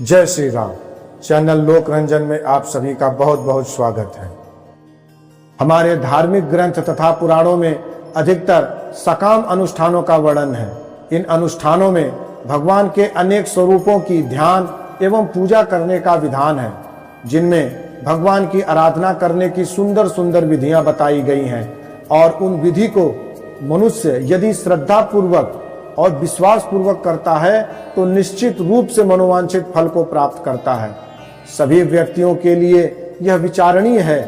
जय श्री राम। चैनल लोक रंजन में आप सभी का बहुत बहुत स्वागत है। हमारे धार्मिक ग्रंथ तथा पुराणों में अधिकतर सकाम अनुष्ठानों का वर्णन है। इन अनुष्ठानों में भगवान के अनेक स्वरूपों की ध्यान एवं पूजा करने का विधान है, जिनमें भगवान की आराधना करने की सुंदर सुंदर विधियां बताई गई हैं और उन विधि को मनुष्य यदि श्रद्धा पूर्वक और विश्वास पूर्वक करता है तो निश्चित रूप से मनोवांछित फल को प्राप्त करता है। सभी व्यक्तियों के लिए यह विचारणीय है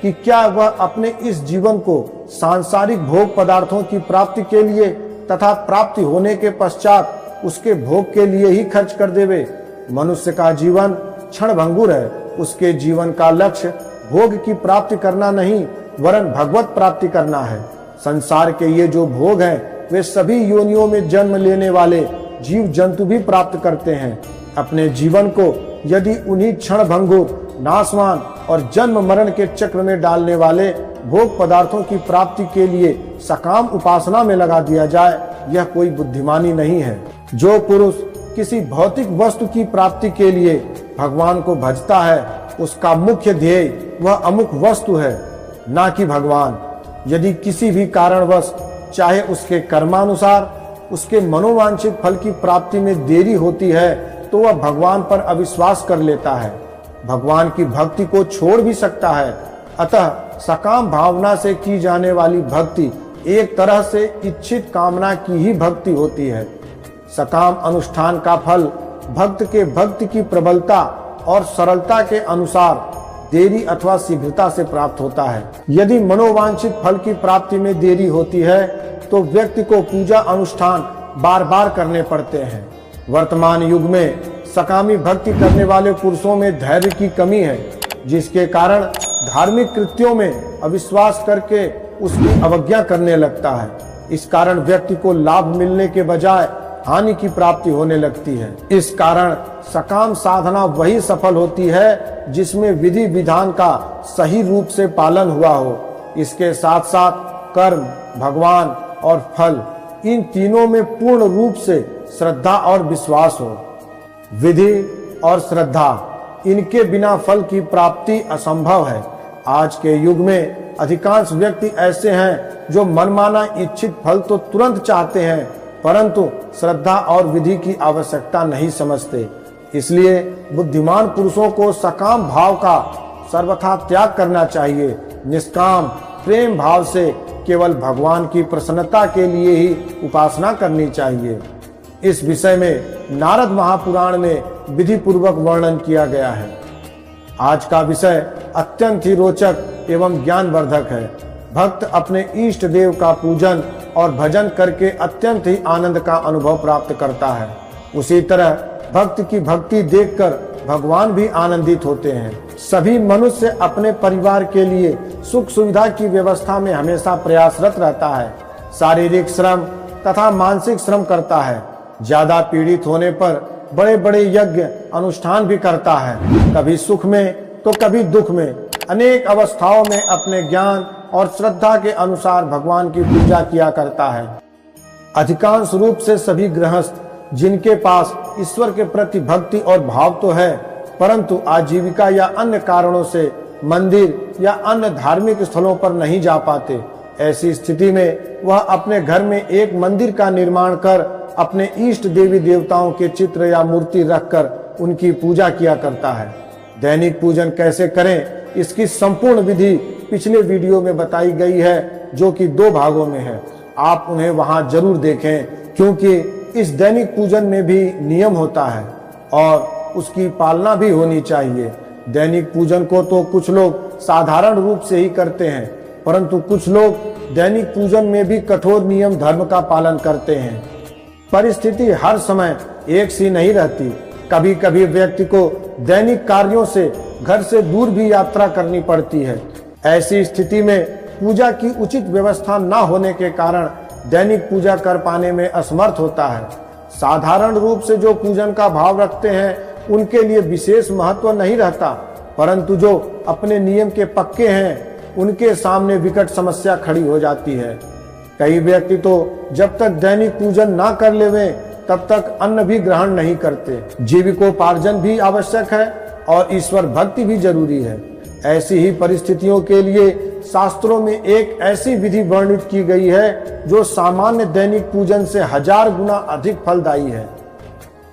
कि क्या वह अपने इस जीवन को सांसारिक भोग पदार्थों की प्राप्ति के लिए तथा प्राप्ति होने के पश्चात उसके भोग के लिए ही खर्च कर देवे। मनुष्य का जीवन क्षणभंगुर है। उसके जीवन का लक्ष्य भोग की प्राप्ति करना नहीं वरन भगवत प्राप्ति करना है। संसार के ये जो भोग हैं वे सभी योनियों में जन्म लेने वाले जीव जंतु भी प्राप्त करते हैं। अपने जीवन को यदि उन्हीं क्षणभंगुर, नाशवान और जन्म मरण के चक्र में डालने वाले भोग पदार्थों की प्राप्ति के लिए सकाम उपासना में लगा दिया जाए, यह कोई बुद्धिमानी नहीं है। जो पुरुष किसी भौतिक वस्तु की प्राप्ति के लिए भगवान को भजता है, उसका मुख्य ध्येय वह अमुक वस्तु है, ना कि भगवान। यदि किसी भी कारणवश चाहे उसके कर्मानुसार उसके मनोवांछित फल की प्राप्ति में देरी होती है तो वह भगवान पर अविश्वास कर लेता है, भगवान की भक्ति को छोड़ भी सकता है। अतः सकाम भावना से की जाने वाली भक्ति एक तरह से इच्छित कामना की ही भक्ति होती है। सकाम अनुष्ठान का फल भक्त के भक्ति की प्रबलता और सरलता के अनुसार देरी अथवा शीघ्रता से प्राप्त होता है। यदि मनोवांछित फल की प्राप्ति में देरी होती है तो व्यक्ति को पूजा अनुष्ठान बार बार करने पड़ते हैं। वर्तमान युग में सकामी भक्ति करने वाले पुरुषों में धैर्य की कमी है, जिसके कारण धार्मिक कृत्यों में अविश्वास करके उसकी अवज्ञा करने लगता है। इस कारण व्यक्ति को लाभ मिलने के बजाय हानि की प्राप्ति होने लगती है। इस कारण सकाम साधना वही सफल होती है जिसमें विधि विधान का सही रूप से पालन हुआ हो। इसके साथ साथ कर्म, भगवान और फल, इन तीनों में पूर्ण रूप से श्रद्धा और विश्वास हो। विधि और श्रद्धा, इनके बिना फल की प्राप्ति असंभव है। आज के युग में अधिकांश व्यक्ति ऐसे हैं जो मनमाना इच्छित फल तो तुरंत चाहते हैं, परंतु श्रद्धा और विधि की आवश्यकता नहीं समझते। इसलिए बुद्धिमान पुरुषों को सकाम भाव का सर्वथा त्याग करना चाहिए। निष्काम प्रेम भाव से केवल भगवान की प्रसन्नता के लिए ही उपासना करनी चाहिए। इस विषय में नारद महापुराण में विधि पूर्वक वर्णन किया गया है। आज का विषय अत्यंत ही रोचक एवं ज्ञानवर्धक है। भक्त अपने इष्ट देव का पूजन और भजन करके अत्यंत ही आनंद का अनुभव प्राप्त करता है। उसी तरह भक्त की भक्ति देखकर भगवान भी आनंदित होते हैं। सभी मनुष्य अपने परिवार के लिए सुख सुविधा की व्यवस्था में हमेशा प्रयासरत रहता है। शारीरिक श्रम तथा मानसिक श्रम करता है। ज्यादा पीड़ित होने पर बड़े बड़े यज्ञ अनुष्ठान भी करता है। कभी सुख में तो कभी दुख में अनेक अवस्थाओं में अपने ज्ञान और श्रद्धा के अनुसार भगवान की पूजा किया करता है। अधिकांश रूप से सभी गृहस्थ जिनके पास ईश्वर के प्रति भक्ति और भाव तो है, परंतु आजीविका या अन्य कारणों से मंदिर या अन्य धार्मिक स्थलों पर नहीं जा पाते। ऐसी स्थिति में वह अपने घर में एक मंदिर का निर्माण कर अपने इष्ट देवी देवताओं के चित्र या मूर्ति रखकर उनकी पूजा किया करता है। दैनिक पूजन कैसे करें, इसकी संपूर्ण विधि पिछले वीडियो में बताई गई है, जो कि 2 भागों में है। आप उन्हें वहां जरूर देखें, क्योंकि इस दैनिक पूजन में भी नियम होता है और उसकी पालना भी होनी चाहिए। दैनिक पूजन को तो कुछ लोग साधारण रूप से ही करते हैं, परंतु कुछ लोग दैनिक पूजन में भी कठोर नियम धर्म का पालन करते हैं। परिस्थिति हर समय एक सी नहीं रहती। कभी कभी व्यक्ति को दैनिक कार्यों से घर से दूर भी यात्रा करनी पड़ती है। ऐसी स्थिति में पूजा की उचित व्यवस्था न होने के कारण दैनिक पूजा कर पाने में असमर्थ होता है। साधारण रूप से जो पूजन का भाव रखते हैं उनके लिए विशेष महत्व नहीं रहता, परंतु जो अपने नियम के पक्के हैं उनके सामने विकट समस्या खड़ी हो जाती है। कई व्यक्ति तो जब तक दैनिक पूजन ना कर लेवे तब तक अन्न भी ग्रहण नहीं करते। जीविकोपार्जन भी आवश्यक है और ईश्वर भक्ति भी जरूरी है। ऐसी ही परिस्थितियों के लिए शास्त्रों में एक ऐसी विधि वर्णित की गई है जो सामान्य दैनिक पूजन से 1000 गुना अधिक फलदायी है।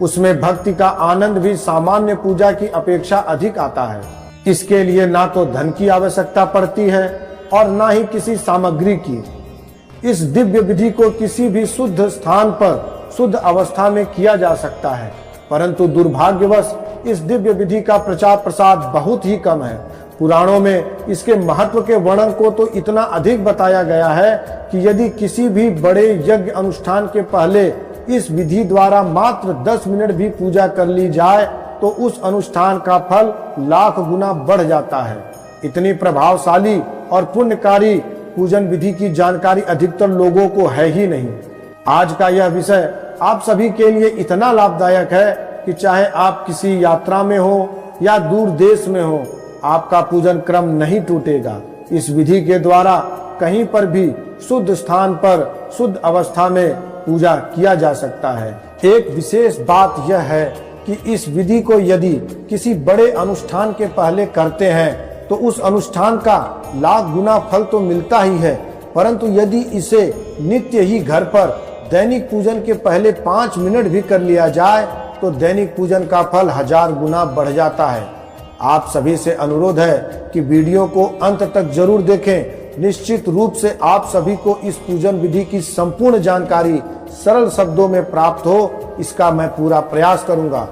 उसमें भक्ति का आनंद भी सामान्य पूजा की अपेक्षा अधिक आता है। इसके लिए ना तो धन की आवश्यकता पड़ती है और ना ही किसी सामग्री की। इस दिव्य विधि को किसी भी शुद्ध स्थान पर शुद्ध अवस्था में किया जा सकता है, परंतु दुर्भाग्यवश इस दिव्य विधि का प्रचार प्रसार बहुत ही कम है। पुराणों में इसके महत्व के वर्णन को तो इतना अधिक बताया गया है कि यदि किसी भी बड़े यज्ञ अनुष्ठान के पहले इस विधि द्वारा मात्र 10 मिनट भी पूजा कर ली जाए तो उस अनुष्ठान का फल लाख गुना बढ़ जाता है। इतनी प्रभावशाली और पुण्यकारी पूजन विधि की जानकारी अधिकतर लोगों को है ही नहीं। आज का यह विषय आप सभी के लिए इतना लाभदायक है कि चाहे आप किसी यात्रा में हो या दूर देश में हो, आपका पूजन क्रम नहीं टूटेगा। इस विधि के द्वारा कहीं पर भी शुद्ध स्थान पर शुद्ध अवस्था में पूजा किया जा सकता है। एक विशेष बात यह है कि इस विधि को यदि किसी बड़े अनुष्ठान के पहले करते हैं तो उस अनुष्ठान का लाख गुना फल तो मिलता ही है, परंतु यदि इसे नित्य ही घर पर दैनिक पूजन के पहले 5 मिनट भी कर लिया जाए तो दैनिक पूजन का फल 1000 गुना बढ़ जाता है। आप सभी से अनुरोध है कि वीडियो को अंत तक जरूर देखें। निश्चित रूप से आप सभी को इस पूजन विधि की संपूर्ण जानकारी सरल शब्दों में प्राप्त हो, इसका मैं पूरा प्रयास करूंगा।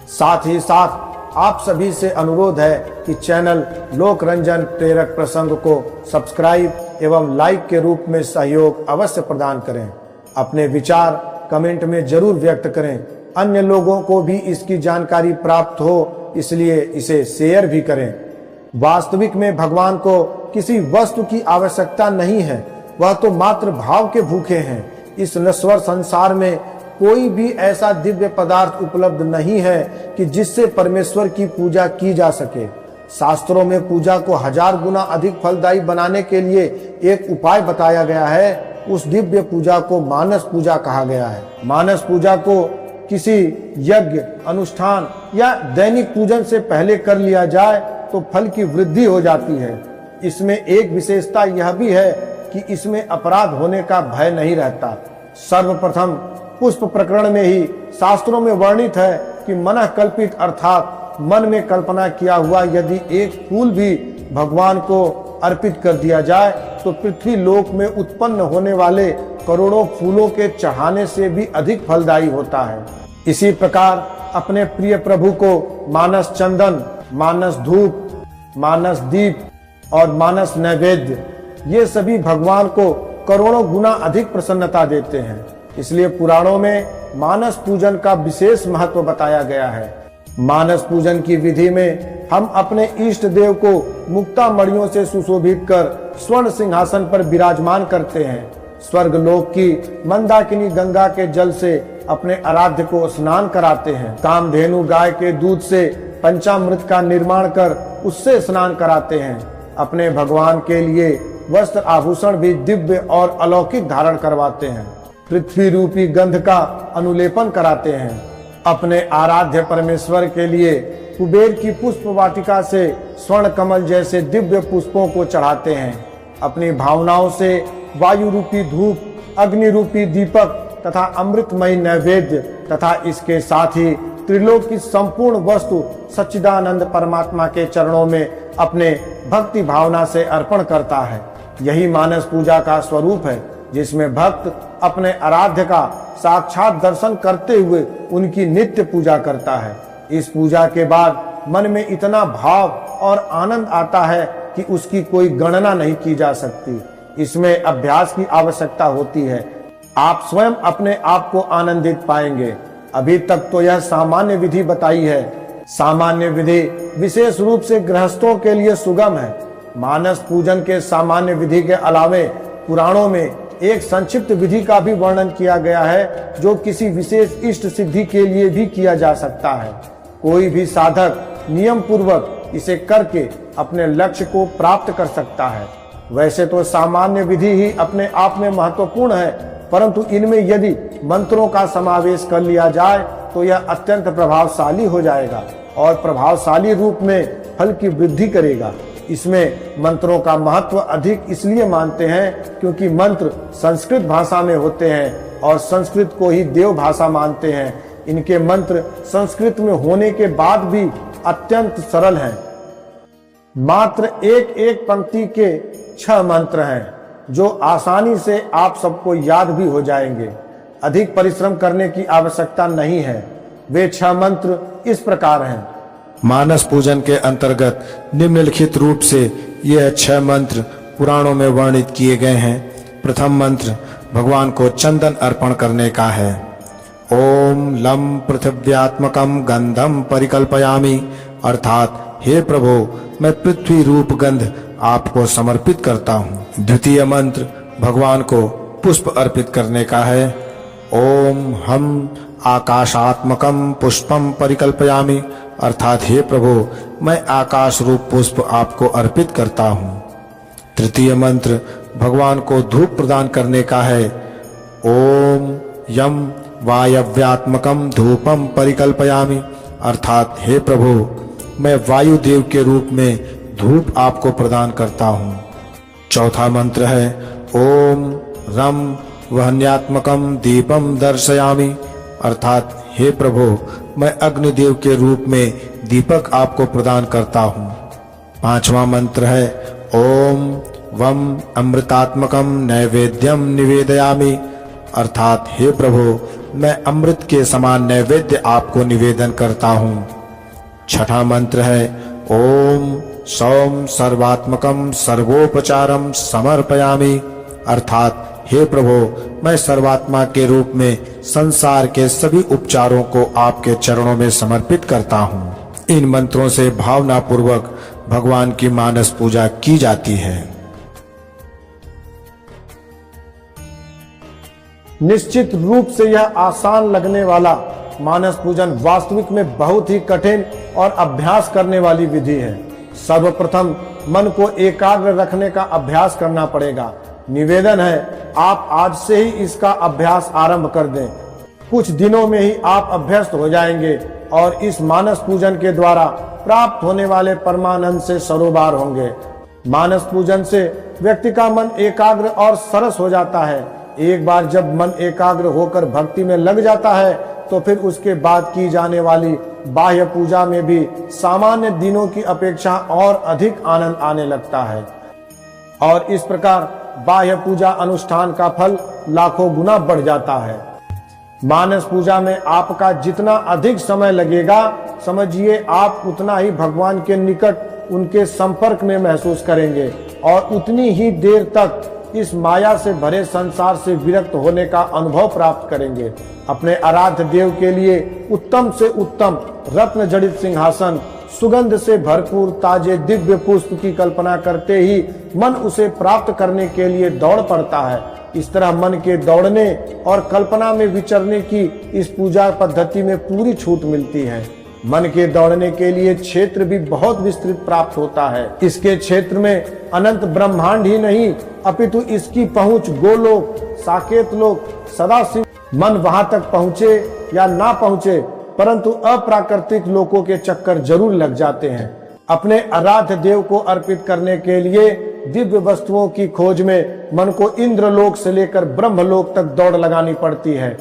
साथ ही साथ आप सभी से अनुरोध है कि चैनल लोक रंजन प्रेरक प्रसंग को सब्सक्राइब एवं लाइक के रूप में सहयोग अवश्य प्रदान करें। अपने विचार कमेंट में जरूर व्यक्त करें। अन्य लोगों को भी इसकी जानकारी प्राप्त हो, इसलिए इसे शेयर भी करें। वास्तविक में भगवान को किसी वस्तु की आवश्यकता नहीं है, वह तो मात्र भाव के भूखे हैं। इस नश्वर संसार में कोई भी ऐसा दिव्य पदार्थ उपलब्ध नहीं है कि जिससे परमेश्वर की पूजा की जा सके। शास्त्रों में पूजा को 1000 गुना अधिक फलदायी बनाने के लिए एक उपाय बताया गया है। उस दिव्य पूजा को मानस पूजा कहा गया है। मानस पूजा को किसी यज्ञ अनुष्ठान या दैनिक पूजन से पहले कर लिया जाए तो फल की वृद्धि हो जाती है। इसमें एक विशेषता यह भी है कि इसमें अपराध होने का भय नहीं रहता। सर्वप्रथम पुष्प प्रकरण में ही शास्त्रों में वर्णित है कि मन कल्पित अर्थात मन में कल्पना किया हुआ यदि एक फूल भी भगवान को अर्पित कर दिया जाए तो पृथ्वी लोक में उत्पन्न होने वाले करोड़ों फूलों के चढ़ाने से भी अधिक फलदायी होता है। इसी प्रकार अपने प्रिय प्रभु को मानस चंदन, मानस धूप, मानस दीप और मानस नैवेद्य, ये सभी भगवान को करोड़ों गुना अधिक प्रसन्नता देते हैं। इसलिए पुराणों में मानस पूजन का विशेष महत्व बताया गया है। मानस पूजन की विधि में हम अपने इष्ट देव को मुक्ता मणियों से सुशोभित कर स्वर्ण सिंहासन पर विराजमान करते हैं। स्वर्ग लोक की मंदाकिनी गंगा के जल से अपने आराध्य को स्नान कराते हैं। कामधेनु गाय के दूध से पंचामृत का निर्माण कर उससे स्नान कराते हैं। अपने भगवान के लिए वस्त्र आभूषण भी दिव्य और अलौकिक धारण करवाते हैं। पृथ्वी रूपी गंध का अनुलेपन कराते हैं। अपने आराध्य परमेश्वर के लिए कुबेर की पुष्प वाटिका से स्वर्ण कमल जैसे दिव्य पुष्पों को चढ़ाते हैं। अपनी भावनाओं से वायु रूपी धूप, अग्नि रूपी दीपक तथा अमृतमय नैवेद्य तथा इसके साथ ही त्रिलोक की संपूर्ण वस्तु सच्चिदानंद परमात्मा के चरणों में अपने भक्ति भावना से अर्पण करता है। यही मानस पूजा का स्वरूप है, जिसमें भक्त अपने आराध्य का साक्षात दर्शन करते हुए उनकी नित्य पूजा करता है। इस पूजा के बाद मन में इतना भाव और आनंद आता है कि उसकी कोई गणना नहीं की जा सकती। इसमें अभ्यास की आवश्यकता होती है। आप स्वयं अपने आप को आनंदित पाएंगे। अभी तक तो यह सामान्य विधि बताई है। सामान्य विधि विशेष रूप से गृहस्थों के लिए सुगम है। मानस पूजन के सामान्य विधि के अलावे पुराणों में एक संक्षिप्त विधि का भी वर्णन किया गया है, जो किसी विशेष इष्ट सिद्धि के लिए भी किया जा सकता है। कोई भी साधक नियम पूर्वक इसे करके अपने लक्ष्य को प्राप्त कर सकता है। वैसे तो सामान्य विधि ही अपने आप में महत्वपूर्ण है, परंतु इनमें यदि मंत्रों का समावेश कर लिया जाए तो यह अत्यंत प्रभावशाली हो जाएगा और प्रभावशाली रूप में फल की वृद्धि करेगा। इसमें मंत्रों का महत्व अधिक इसलिए मानते हैं क्योंकि मंत्र संस्कृत भाषा में होते हैं और संस्कृत को ही देव भाषा मानते हैं। इनके मंत्र संस्कृत में होने के बाद भी अत्यंत सरल हैं। मात्र एक एक पंक्ति के 6 मंत्र हैं जो आसानी से आप सबको याद भी हो जाएंगे। अधिक परिश्रम करने की आवश्यकता नहीं है। वे 6 मंत्र इस प्रकार हैं। मानस पूजन के अंतर्गत निम्नलिखित रूप से यह 6 मंत्र पुराणों में वर्णित किए गए हैं। प्रथम मंत्र भगवान को चंदन अर्पण करने का है। ओम लम पृथिव्यात्मकम गंधम परिकल्पयामि, अर्थात हे प्रभु मैं पृथ्वी रूप गंध आपको समर्पित करता हूँ। द्वितीय मंत्र भगवान को पुष्प अर्पित करने का है। ओम हम आकाशात्मकम पुष्पम परिकल्पयामि, अर्थात हे प्रभु मैं आकाश रूप पुष्प आपको अर्पित करता हूँ। तृतीय मंत्र भगवान को धूप प्रदान करने का है। ओम यम वायव्यात्मकम धूपम परिकल्पयामि, अर्थात हे प्रभु मैं वायुदेव के रूप में धूप आपको प्रदान करता हूँ। चौथा मंत्र है ओम रम वहन्यात्मकम दीपम दर्शयामि, अर्थात हे प्रभु मैं अग्निदेव के रूप में दीपक आपको प्रदान करता हूँ। पांचवा मंत्र है ओम वम अमृतात्मकम नैवेद्यम निवेदयामि, अर्थात हे प्रभु मैं अमृत के समान नैवेद्य आपको निवेदन करता हूँ। छठा मंत्र है ओम सौम सर्वात्मकम सर्वोपचारम समर्पयामि, अर्थात हे प्रभु मैं सर्वात्मा के रूप में संसार के सभी उपचारों को आपके चरणों में समर्पित करता हूँ। इन मंत्रों से भावना पूर्वक भगवान की मानस पूजा की जाती है। निश्चित रूप से यह आसान लगने वाला मानस पूजन वास्तविक में बहुत ही कठिन और अभ्यास करने वाली विधि है। सर्वप्रथम मन को एकाग्र रखने का अभ्यास करना पड़ेगा। निवेदन है आप आज से ही इसका अभ्यास आरंभ कर दें। कुछ दिनों में ही आप अभ्यस्त हो जाएंगे और इस मानस पूजन के द्वारा प्राप्त होने वाले परमानंद से सरोबार होंगे। मानस पूजन से व्यक्ति का मन एकाग्र और सरस हो जाता है। एक बार जब मन एकाग्र होकर भक्ति में लग जाता है तो फिर उसके बाद की जाने वाली बाह्य पूजा में भी सामान्य दिनों की अपेक्षा और अधिक आनंद आने लगता है और इस प्रकार बाह्य पूजा अनुष्ठान का फल लाखों गुना बढ़ जाता है। मानस पूजा में आपका जितना अधिक समय लगेगा, समझिए आप उतना ही भगवान के निकट उनके संपर्क में महसूस करेंगे और उतनी ही देर तक इस माया से भरे संसार से विरक्त होने का अनुभव प्राप्त करेंगे। अपने आराध्य देव के लिए उत्तम से उत्तम रत्न जड़ित सिंहासन, सुगंध से भरपूर ताजे दिव्य पुष्प की कल्पना करते ही मन उसे प्राप्त करने के लिए दौड़ पड़ता है। इस तरह मन के दौड़ने और कल्पना में विचरने की इस पूजा पद्धति में पूरी छूट मिलती है। मन के दौड़ने के लिए क्षेत्र भी बहुत विस्तृत प्राप्त होता है। इसके क्षेत्र में अनंत ब्रह्मांड ही नहीं अपितु इसकी पहुंच गोलोक, साकेत लोक, सदाशिव। मन वहां तक पहुंचे या ना पहुंचे परंतु अप्राकृतिक लोकों के चक्कर जरूर लग जाते हैं। अपने आराध्य देव को अर्पित करने के लिए दिव्य वस्तुओं की खोज में मन को इंद्रलोक से लेकर ब्रह्मलोक तक दौड़ लगानी पड़ती है।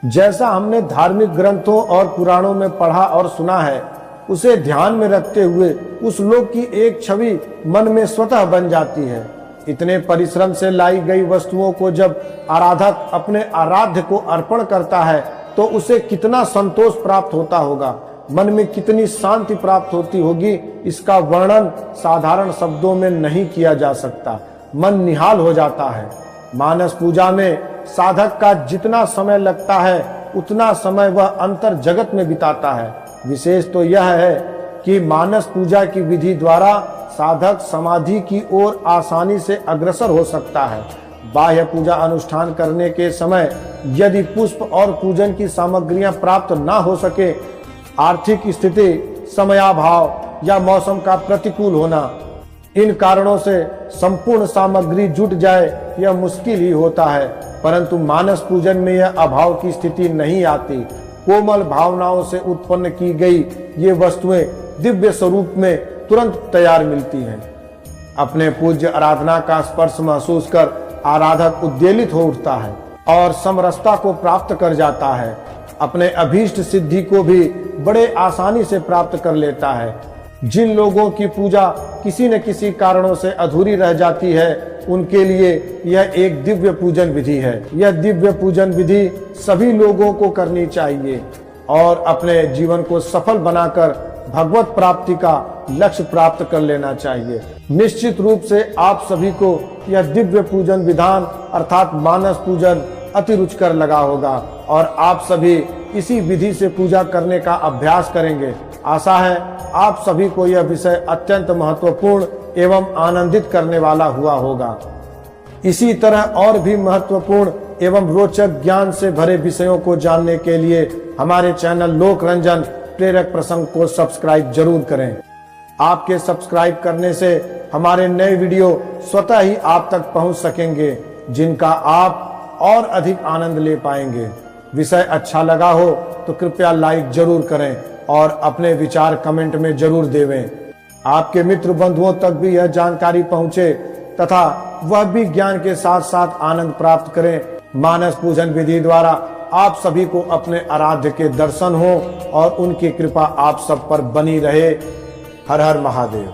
जैसा हमने धार्मिक ग्रंथों और पुराणों में पढ़ा और सुना है, उसे ध्यान में रखते हुए उस लोक की एक छवि मन में स्वतः बन जाती है। इतने परिश्रम से लाई गई वस्तुओं को जब आराधक अपने आराध्य को अर्पण करता है तो उसे कितना संतोष प्राप्त होता होगा, मन में कितनी शांति प्राप्त होती होगी, इसका वर्णन साधारण शब्दों में नहीं किया जा सकता। मन निहाल हो जाता है। मानस पूजा में साधक का जितना समय लगता है उतना समय वह अंतर जगत में बिताता है। विशेष तो यह है कि मानस पूजा की विधि द्वारा साधक समाधि की ओर आसानी से अग्रसर हो सकता है। बाह्य पूजा अनुष्ठान करने के समय यदि पुष्प और पूजन की सामग्रियां प्राप्त ना हो सके, आर्थिक स्थिति, समयाभाव या मौसम का प्रतिकूल होना, इन कारणों से संपूर्ण सामग्री जुट जाए यह मुश्किल ही होता है, परंतु मानस पूजन में यह अभाव की स्थिति नहीं आती। कोमल भावनाओं से उत्पन्न की गई ये वस्तुएं दिव्य स्वरूप में तुरंत तैयार मिलती हैं। अपने पूज्य आराधना का स्पर्श महसूस कर आराधक उद्वेलित हो उठता है और समरसता को प्राप्त कर जाता है। अपने अभीष्ट सिद्धि को भी बड़े आसानी से प्राप्त कर लेता है। जिन लोगों की पूजा किसी न किसी कारणों से अधूरी रह जाती है, उनके लिए यह एक दिव्य पूजन विधि है। यह दिव्य पूजन विधि सभी लोगों को करनी चाहिए और अपने जीवन को सफल बनाकर भगवत प्राप्ति का लक्ष्य प्राप्त कर लेना चाहिए। निश्चित रूप से आप सभी को यह दिव्य पूजन विधान अर्थात मानस पूजन अति रुचिकर लगा होगा और आप सभी इसी विधि से पूजा करने का अभ्यास करेंगे। आशा है आप सभी को यह विषय अत्यंत महत्वपूर्ण एवं आनंदित करने वाला हुआ होगा। इसी तरह और भी महत्वपूर्ण एवं रोचक ज्ञान से भरे विषयों को जानने के लिए हमारे चैनल लोक रंजन प्रेरक प्रसंग को सब्सक्राइब जरूर करें। आपके सब्सक्राइब करने से हमारे नए वीडियो स्वतः ही आप तक पहुंच सकेंगे, जिनका आप और अधिक आनंद ले पाएंगे। विषय अच्छा लगा हो तो कृपया लाइक जरूर करें और अपने विचार कमेंट में जरूर देवें। आपके मित्र बंधुओं तक भी यह जानकारी पहुंचे तथा वह भी ज्ञान के साथ साथ आनंद प्राप्त करें। मानस पूजन विधि द्वारा आप सभी को अपने आराध्य के दर्शन हो और उनकी कृपा आप सब पर बनी रहे। हर हर महादेव।